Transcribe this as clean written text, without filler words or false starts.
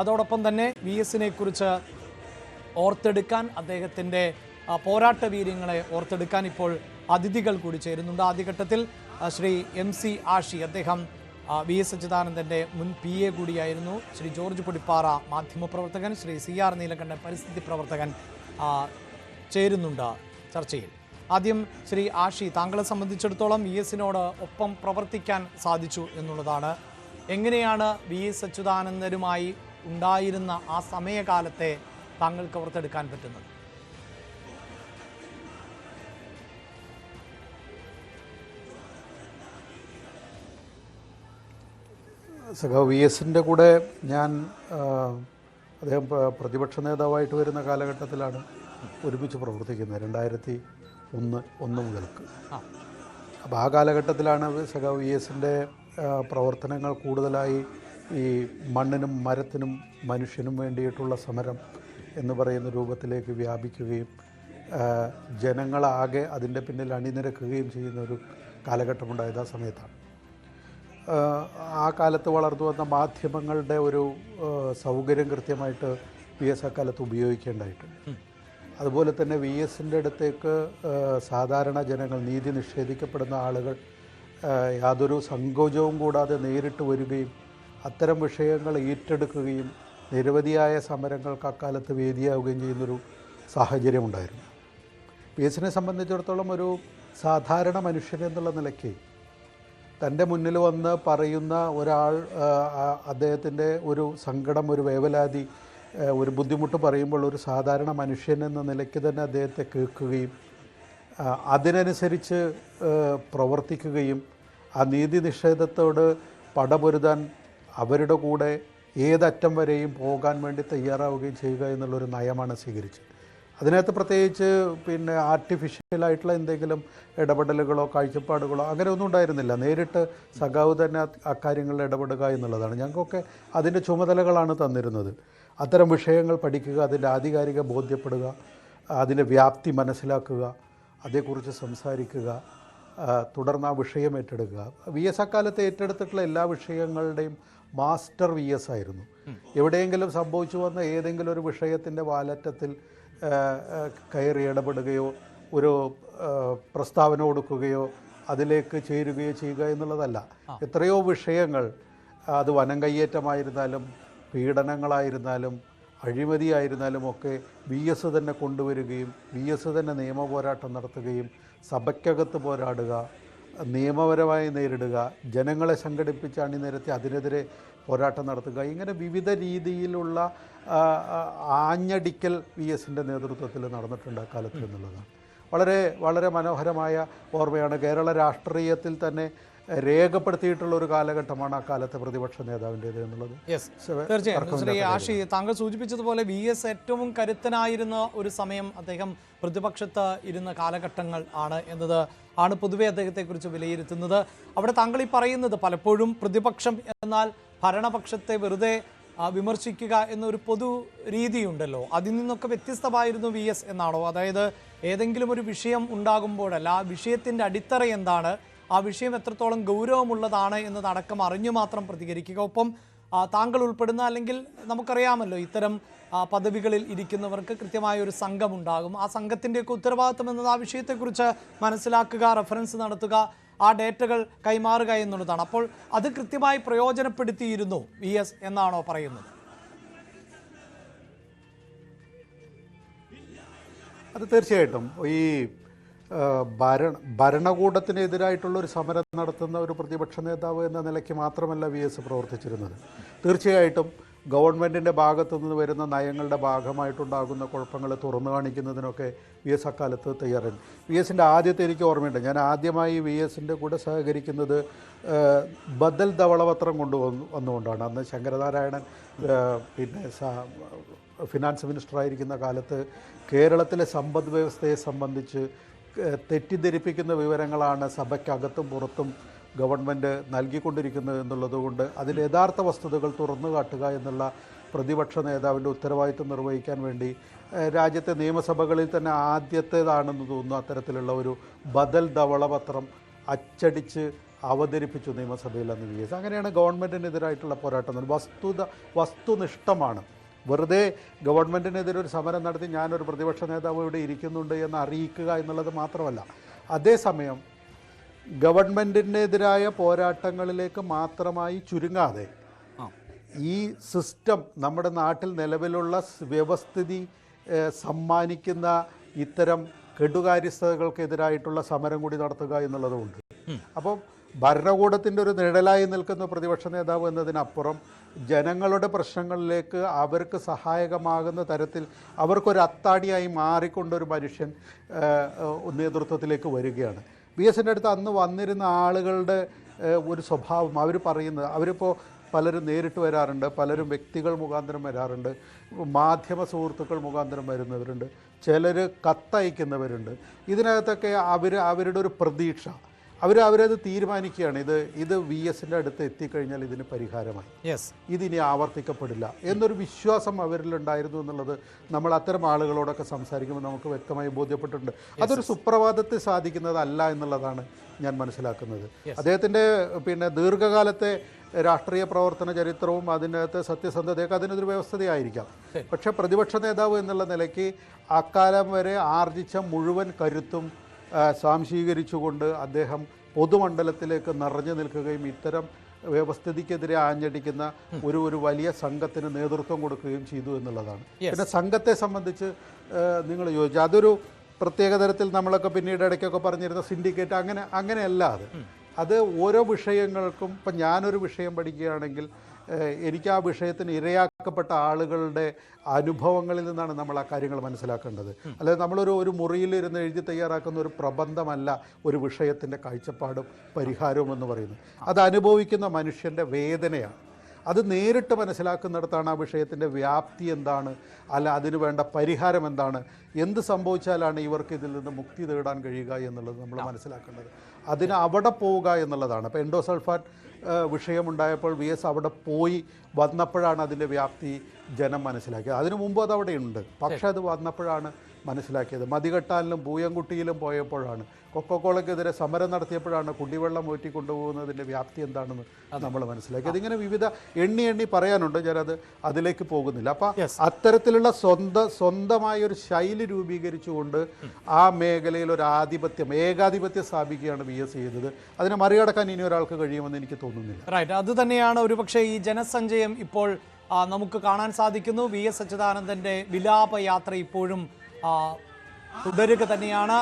അതോടൊപ്പം തന്നെ വി എസിനെ കുറിച്ച് ഓർത്തെടുക്കാൻ, അദ്ദേഹത്തിൻ്റെ പോരാട്ട വീര്യങ്ങളെ ഓർത്തെടുക്കാൻ ഇപ്പോൾ അതിഥികൾ കൂടി ചേരുന്നുണ്ട്. ആദ്യഘട്ടത്തിൽ ശ്രീ MC ആഷി, അദ്ദേഹം വി എസ് അച്യുതാനന്ദൻ്റെ മുൻ PA കൂടിയായിരുന്നു. ശ്രീ ജോർജ് പൊടിപ്പാറ, മാധ്യമപ്രവർത്തകൻ. ശ്രീ CR നീലകണ്ഠൻ, പരിസ്ഥിതി പ്രവർത്തകൻ ചേരുന്നുണ്ട് ചർച്ചയിൽ. ആദ്യം ശ്രീ ആഷി, താങ്കളെ സംബന്ധിച്ചിടത്തോളം വി എസിനോട് ഒപ്പം പ്രവർത്തിക്കാൻ സാധിച്ചു എന്നുള്ളതാണ്. എങ്ങനെയാണ് വി എസ് അച്യുതാനന്ദനുമായി ഉണ്ടായിരുന്ന ആ സമയകാലത്തെ താങ്കൾക്ക് ഓർത്തെടുക്കാൻ പറ്റുന്നത്? സഖാവ് വി എസിൻ്റെ കൂടെ ഞാൻ അദ്ദേഹം പ്രതിപക്ഷ നേതാവായിട്ട് വരുന്ന കാലഘട്ടത്തിലാണ് ഒരുമിച്ച് പ്രവർത്തിക്കുന്നത്, 2001 മുതൽക്ക്. അപ്പോൾ ആ കാലഘട്ടത്തിലാണ് സഖാവ് വി എസിൻ്റെ പ്രവർത്തനങ്ങൾ കൂടുതലായി ഈ മണ്ണിനും മരത്തിനും മനുഷ്യനും വേണ്ടിയിട്ടുള്ള സമരം എന്ന് പറയുന്ന രൂപത്തിലേക്ക് വ്യാപിക്കുകയും ജനങ്ങളാകെ അതിൻ്റെ പിന്നിൽ അണിനിരക്കുകയും ചെയ്യുന്ന ഒരു കാലഘട്ടമുണ്ടായത് ആ സമയത്താണ്. ആ കാലത്ത് വളർന്നു വന്ന മാധ്യമങ്ങളുടെ ഒരു സൗകര്യം കൃത്യമായിട്ട് വി എസ് അക്കാലത്ത് ഉപയോഗിക്കേണ്ടതായിട്ടുണ്ട്. അതുപോലെ തന്നെ വി എസിൻ്റെ അടുത്തേക്ക് സാധാരണ ജനങ്ങൾ, നീതി നിഷേധിക്കപ്പെടുന്ന ആളുകൾ യാതൊരു സങ്കോചവും കൂടാതെ നേരിട്ട് വരികയും അത്തരം വിഷയങ്ങൾ ഏറ്റെടുക്കുകയും നിരവധിയായ സമരങ്ങൾക്ക് അക്കാലത്ത് വേദിയാവുകയും ചെയ്യുന്നൊരു സാഹചര്യമുണ്ടായിരുന്നു. വി എസിനെ സംബന്ധിച്ചിടത്തോളം ഒരു സാധാരണ മനുഷ്യനെന്നുള്ള നിലയ്ക്ക് തൻ്റെ മുന്നിൽ വന്ന് പറയുന്ന ഒരാൾ അദ്ദേഹത്തിൻ്റെ ഒരു സങ്കടം, ഒരു വേവലാതി, ഒരു ബുദ്ധിമുട്ട് പറയുമ്പോൾ ഒരു സാധാരണ മനുഷ്യൻ എന്ന നിലയ്ക്ക് തന്നെ അദ്ദേഹത്തെ കേൾക്കുകയും അതിനനുസരിച്ച് പ്രവർത്തിക്കുകയും ആ നീതി നിഷേധത്തോട് പടപൊരുതാൻ അവരുടെ കൂടെ ഏതറ്റം വരെയും പോകാൻ വേണ്ടി തയ്യാറാവുകയും ചെയ്യുക എന്നുള്ളൊരു നയമാണ് സ്വീകരിച്ചത്. അതിനകത്ത് പ്രത്യേകിച്ച് ആർട്ടിഫിഷ്യലായിട്ടുള്ള എന്തെങ്കിലും ഇടപെടലുകളോ കാഴ്ചപ്പാടുകളോ അങ്ങനെ ഒന്നും ഉണ്ടായിരുന്നില്ല. നേരിട്ട് സഖാവ് തന്നെ അക്കാര്യങ്ങളിൽ ഇടപെടുക എന്നുള്ളതാണ്. ഞങ്ങൾക്കൊക്കെ അതിൻ്റെ ചുമതലകളാണ് തന്നിരുന്നത്. അത്തരം വിഷയങ്ങൾ പഠിക്കുക, അതിൻ്റെ ആധികാരിക ബോധ്യപ്പെടുക, അതിൻ്റെ വ്യാപ്തി മനസ്സിലാക്കുക, അതേക്കുറിച്ച് സംസാരിക്കുക, തുടർന്ന് ആ വിഷയം ഏറ്റെടുക്കുക. വി എസ് അക്കാലത്ത് ഏറ്റെടുത്തിട്ടുള്ള എല്ലാ വിഷയങ്ങളുടെയും മാസ്റ്റർ വി എസ് ആയിരുന്നു. എവിടെയെങ്കിലും സംഭവിച്ചു വന്ന ഏതെങ്കിലും ഒരു വിഷയത്തിൻ്റെ വാലറ്റത്തിൽ കയറി ഇടപെടുകയോ ഒരു പ്രസ്താവന കൊടുക്കുകയോ അതിലേക്ക് ചേരുകയോ ചെയ്യുക എന്നുള്ളതല്ല. എത്രയോ വിഷയങ്ങൾ, അത് വനം കയ്യേറ്റമായിരുന്നാലും പീഡനങ്ങളായിരുന്നാലും അഴിമതിയായിരുന്നാലും ഒക്കെ വി എസ് തന്നെ കൊണ്ടുവരികയും വി എസ് തന്നെ നിയമ പോരാട്ടം നടത്തുകയും സഭയ്ക്കകത്ത് പോരാടുക, നിയമപരമായി നേരിടുക, ജനങ്ങളെ സംഘടിപ്പിച്ച് അണിനിരത്തി അതിനെതിരെ പോരാട്ടം നടത്തുക, ഇങ്ങനെ വിവിധ രീതിയിലുള്ള ആഞ്ഞടിക്കൽ വി എസിൻ്റെ നേതൃത്വത്തിൽ നടന്നിട്ടുണ്ട് അക്കാലത്ത് എന്നുള്ളതാണ്. വളരെ വളരെ മനോഹരമായ ഓർമ്മയാണ്. കേരള രാഷ്ട്രീയത്തിൽ തന്നെ രേഖപ്പെടുത്തിയിട്ടുള്ള ഒരു കാലഘട്ടമാണ് ആ കാലത്തെ പ്രതിപക്ഷ നേതാവിൻ്റേത് എന്നുള്ളത്. തീർച്ചയായും ശ്രീ ആഷി, താങ്കൾ സൂചിപ്പിച്ചതുപോലെ വി എസ് ഏറ്റവും കരുത്തനായിരുന്ന ഒരു സമയം അദ്ദേഹം പ്രതിപക്ഷത്ത് ഇരുന്ന കാലഘട്ടങ്ങൾ ആണ് പൊതുവെ അദ്ദേഹത്തെക്കുറിച്ച് വിലയിരുത്തുന്നത്. അവിടെ താങ്കൾ ഈ പറയുന്നത് പലപ്പോഴും പ്രതിപക്ഷം എന്നാൽ ഭരണപക്ഷത്തെ വെറുതെ വിമർശിക്കുക എന്നൊരു പൊതു രീതിയുണ്ടല്ലോ, അതിൽ നിന്നൊക്കെ വ്യത്യസ്തമായിരുന്നു വി എസ് എന്നാണോ? അതായത് ഏതെങ്കിലും ഒരു വിഷയം ഉണ്ടാകുമ്പോഴല്ല, ആ വിഷയത്തിൻ്റെ അടിത്തറ എന്താണ്, ആ വിഷയം എത്രത്തോളം ഗൗരവമുള്ളതാണ് എന്നതടക്കം അറിഞ്ഞു മാത്രം പ്രതികരിക്കുക. ഒപ്പം താങ്കൾ ഉൾപ്പെടുന്ന, അല്ലെങ്കിൽ നമുക്കറിയാമല്ലോ ഇത്തരം പദവികളിൽ ഇരിക്കുന്നവർക്ക് കൃത്യമായ ഒരു സംഘമുണ്ടാകും. ആ സംഘത്തിൻ്റെയൊക്കെ ഉത്തരവാദിത്വം എന്നത് ആ വിഷയത്തെക്കുറിച്ച് മനസ്സിലാക്കുക, റെഫറൻസ് നടത്തുക, ആ ഡേറ്റകൾ കൈമാറുക എന്നുള്ളതാണ്. അപ്പോൾ അത് കൃത്യമായി പ്രയോജനപ്പെടുത്തിയിരുന്നു വി എസ് എന്നാണോ പറയുന്നത്? അത് തീർച്ചയായിട്ടും ഈ ഭരണകൂടത്തിനെതിരായിട്ടുള്ളൊരു സമരം നടത്തുന്ന ഒരു പ്രതിപക്ഷ നേതാവ് എന്ന നിലയ്ക്ക് മാത്രമല്ല വി എസ് പ്രവർത്തിച്ചിരുന്നത്. തീർച്ചയായിട്ടും ഗവൺമെൻറ്റിൻ്റെ ഭാഗത്തു നിന്ന് വരുന്ന നയങ്ങളുടെ ഭാഗമായിട്ടുണ്ടാകുന്ന കുഴപ്പങ്ങൾ തുറന്നു കാണിക്കുന്നതിനൊക്കെ വി എസ് അക്കാലത്ത് തയ്യാറാണ്. വി എസിൻ്റെ ആദ്യത്തെ എനിക്ക് ഓർമ്മയുണ്ട്, ഞാൻ ആദ്യമായി വി എസിൻ്റെ കൂടെ സഹകരിക്കുന്നത് ബദൽ ധവളപത്രം വന്നുകൊണ്ടാണ്. അന്ന് ശങ്കരനാരായണൻ ഫിനാൻസ് മിനിസ്റ്ററായിരിക്കുന്ന കാലത്ത് കേരളത്തിലെ സമ്പദ് വ്യവസ്ഥയെ സംബന്ധിച്ച് തെറ്റിദ്ധരിപ്പിക്കുന്ന വിവരങ്ങളാണ് സഭയ്ക്കകത്തും പുറത്തും ഗവൺമെൻറ് നൽകിക്കൊണ്ടിരിക്കുന്നത് എന്നുള്ളതുകൊണ്ട് അതിൽ യഥാർത്ഥ വസ്തുതകൾ തുറന്നു കാട്ടുക എന്നുള്ള പ്രതിപക്ഷ നേതാവിൻ്റെ ഉത്തരവാദിത്വം നിർവഹിക്കാൻ വേണ്ടി രാജ്യത്തെ നിയമസഭകളിൽ തന്നെ ആദ്യത്തേതാണെന്ന് തോന്നുന്നു അത്തരത്തിലുള്ള ഒരു ബദൽ ധവളപത്രം അച്ചടിച്ച് അവതരിപ്പിച്ചു നിയമസഭയിൽ അന്ന് വി എസ്. അങ്ങനെയാണ് ഗവൺമെൻറ്റിനെതിരായിട്ടുള്ള പോരാട്ടം. വസ്തുനിഷ്ഠമാണ്. വെറുതെ ഗവൺമെൻറ്റിനെതിരെ ഒരു സമരം നടത്തി ഞാനൊരു പ്രതിപക്ഷ നേതാവ് ഇവിടെ ഇരിക്കുന്നുണ്ട് എന്ന് അറിയിക്കുക എന്നുള്ളത് മാത്രമല്ല, അതേസമയം ഗവൺമെൻറ്റിനെതിരായ പോരാട്ടങ്ങളിലേക്ക് മാത്രമായി ചുരുങ്ങാതെ ഈ സിസ്റ്റം നമ്മുടെ നാട്ടിൽ നിലവിലുള്ള വ്യവസ്ഥിതി സമ്മാനിക്കുന്ന ഇത്തരം കെടുകാര്യസ്ഥതകൾക്കെതിരായിട്ടുള്ള സമരം കൂടി നടത്തുക എന്നുള്ളതുകൊണ്ട്, അപ്പം ഭരണകൂടത്തിൻ്റെ ഒരു നിഴലായി നിൽക്കുന്ന പ്രതിപക്ഷ നേതാവ് എന്നതിനപ്പുറം ജനങ്ങളുടെ പ്രശ്നങ്ങളിലേക്ക് അവർക്ക് സഹായകമാകുന്ന തരത്തിൽ അവർക്കൊരു അത്താണിയായി മാറിക്കൊണ്ടൊരു മനുഷ്യൻ നേതൃത്വത്തിലേക്ക് വരികയാണ്. വി എസിൻ്റെ അടുത്ത് അന്ന് വന്നിരുന്ന ആളുകളുടെ ഒരു സ്വഭാവം അവർ പറയുന്നത്, അവരിപ്പോൾ പലരും നേരിട്ട് വരാറുണ്ട്, പലരും വ്യക്തികൾ മുഖാന്തരം വരാറുണ്ട്, മാധ്യമ സുഹൃത്തുക്കൾ മുഖാന്തരം വരുന്നവരുണ്ട്, ചിലർ കത്തയക്കുന്നവരുണ്ട്. ഇതിനകത്തൊക്കെ അവരുടെ ഒരു പ്രതീക്ഷ, അവരത് തീരുമാനിക്കുകയാണ്, ഇത് വി എസിൻ്റെ അടുത്ത് എത്തിക്കഴിഞ്ഞാൽ ഇതിന് പരിഹാരമായി, ഇതിനി ആവർത്തിക്കപ്പെടില്ല എന്നൊരു വിശ്വാസം അവരിലുണ്ടായിരുന്നു എന്നുള്ളത് നമ്മൾ അത്തരം ആളുകളോടൊക്കെ സംസാരിക്കുമ്പോൾ നമുക്ക് വ്യക്തമായി ബോധ്യപ്പെട്ടിട്ടുണ്ട്. അതൊരു സുപ്രഭാതത്തിൽ സാധിക്കുന്നതല്ല എന്നുള്ളതാണ് ഞാൻ മനസ്സിലാക്കുന്നത്. അദ്ദേഹത്തിൻ്റെ ദീർഘകാലത്തെ രാഷ്ട്രീയ പ്രവർത്തന ചരിത്രവും അതിനകത്ത് സത്യസന്ധതയൊക്കെ അതിനൊരു വ്യവസ്ഥതയായിരിക്കാം. പക്ഷേ പ്രതിപക്ഷ നേതാവ് എന്നുള്ള നിലയ്ക്ക് അക്കാലം വരെ ആർജിച്ച മുഴുവൻ കരുത്തും സ്വാംശീകരിച്ചുകൊണ്ട് അദ്ദേഹം പൊതുമണ്ഡലത്തിലേക്ക് നിറഞ്ഞു നിൽക്കുകയും ഇത്തരം വ്യവസ്ഥിതിക്കെതിരെ ആഞ്ഞടിക്കുന്ന ഒരു വലിയ സംഘത്തിന് നേതൃത്വം കൊടുക്കുകയും ചെയ്തു എന്നുള്ളതാണ്. പിന്നെ സംഘത്തെ സംബന്ധിച്ച് നിങ്ങൾ ചോദിച്ചു, അതൊരു പ്രത്യേക തരത്തിൽ നമ്മളൊക്കെ പിന്നീട് ഇടയ്ക്കൊക്കെ പറഞ്ഞിരുന്ന സിൻഡിക്കേറ്റ് അങ്ങനെയല്ല. അത് ഓരോ വിഷയങ്ങൾക്കും, ഇപ്പം ഞാനൊരു വിഷയം പഠിക്കുകയാണെങ്കിൽ എനിക്ക് ആ വിഷയത്തിന് ഇരയാക്കപ്പെട്ട ആളുകളുടെ അനുഭവങ്ങളിൽ നിന്നാണ് നമ്മൾ ആ കാര്യങ്ങൾ മനസ്സിലാക്കേണ്ടത്. അല്ലാതെ നമ്മളൊരു മുറിയിലിരുന്ന് എഴുതി തയ്യാറാക്കുന്ന ഒരു പ്രബന്ധമല്ല ഒരു വിഷയത്തിൻ്റെ കാഴ്ചപ്പാടും പരിഹാരവും എന്ന് പറയുന്നത്. അത് അനുഭവിക്കുന്ന മനുഷ്യൻ്റെ വേദനയാണ്. അത് നേരിട്ട് മനസ്സിലാക്കുന്നിടത്താണ് ആ വിഷയത്തിൻ്റെ വ്യാപ്തി എന്താണ്, അല്ല അതിന് വേണ്ട പരിഹാരം എന്താണ്, എന്ത് സംഭവിച്ചാലാണ് ഇവർക്ക് ഇതിൽ നിന്ന് മുക്തി തേടാൻ കഴിയുക എന്നുള്ളത് നമ്മൾ മനസ്സിലാക്കേണ്ടത്. അതിന് അവിടെ പോവുക എന്നുള്ളതാണ്. അപ്പോൾ എൻഡോസൾഫാൻ വിഷയമുണ്ടായപ്പോൾ വി എസ് അവിടെ പോയി വന്നപ്പോഴാണ് അതിൻ്റെ വ്യാപ്തി ജനം മനസ്സിലാക്കിയത്. അതിനു മുമ്പ് അതവിടെ ഉണ്ട്, പക്ഷേ അത് വന്നപ്പോഴാണ് മനസ്സിലാക്കിയത്. മതികെട്ടാലിലും പൂയംകുട്ടിയിലും പോയപ്പോഴാണ്, കൊക്കോക്കോളയ്ക്കെതിരെ സമരം നടത്തിയപ്പോഴാണ് കുടിവെള്ളം ഊറ്റി കൊണ്ടുപോകുന്നതിൻ്റെ വ്യാപ്തി എന്താണെന്ന് നമ്മൾ മനസ്സിലാക്കിയത്. ഇങ്ങനെ വിവിധ എണ്ണി പറയാനുണ്ട്, ഞാനത് അതിലേക്ക് പോകുന്നില്ല. അപ്പം അത്തരത്തിലുള്ള സ്വന്തമായ ഒരു ശൈലി രൂപീകരിച്ചുകൊണ്ട് ആ മേഖലയിൽ ഒരു ഏകാധിപത്യം സ്ഥാപിക്കുകയാണ് വി എസ് ചെയ്തത്. അതിനെ മറികടക്കാൻ ഇനി ഒരാൾക്ക് കഴിയുമെന്ന് എനിക്ക് തോന്നുന്നില്ല. റൈറ്റ്, അത് തന്നെയാണ് ഒരുപക്ഷെ ഈ ജനസഞ്ചയം ഇപ്പോൾ നമുക്ക് കാണാൻ സാധിക്കുന്നു. വി എസ് അച്യുതാനന്ദൻ്റെ വിലാപയാത്ര ഇപ്പോഴും തുടരുക തന്നെയാണ്.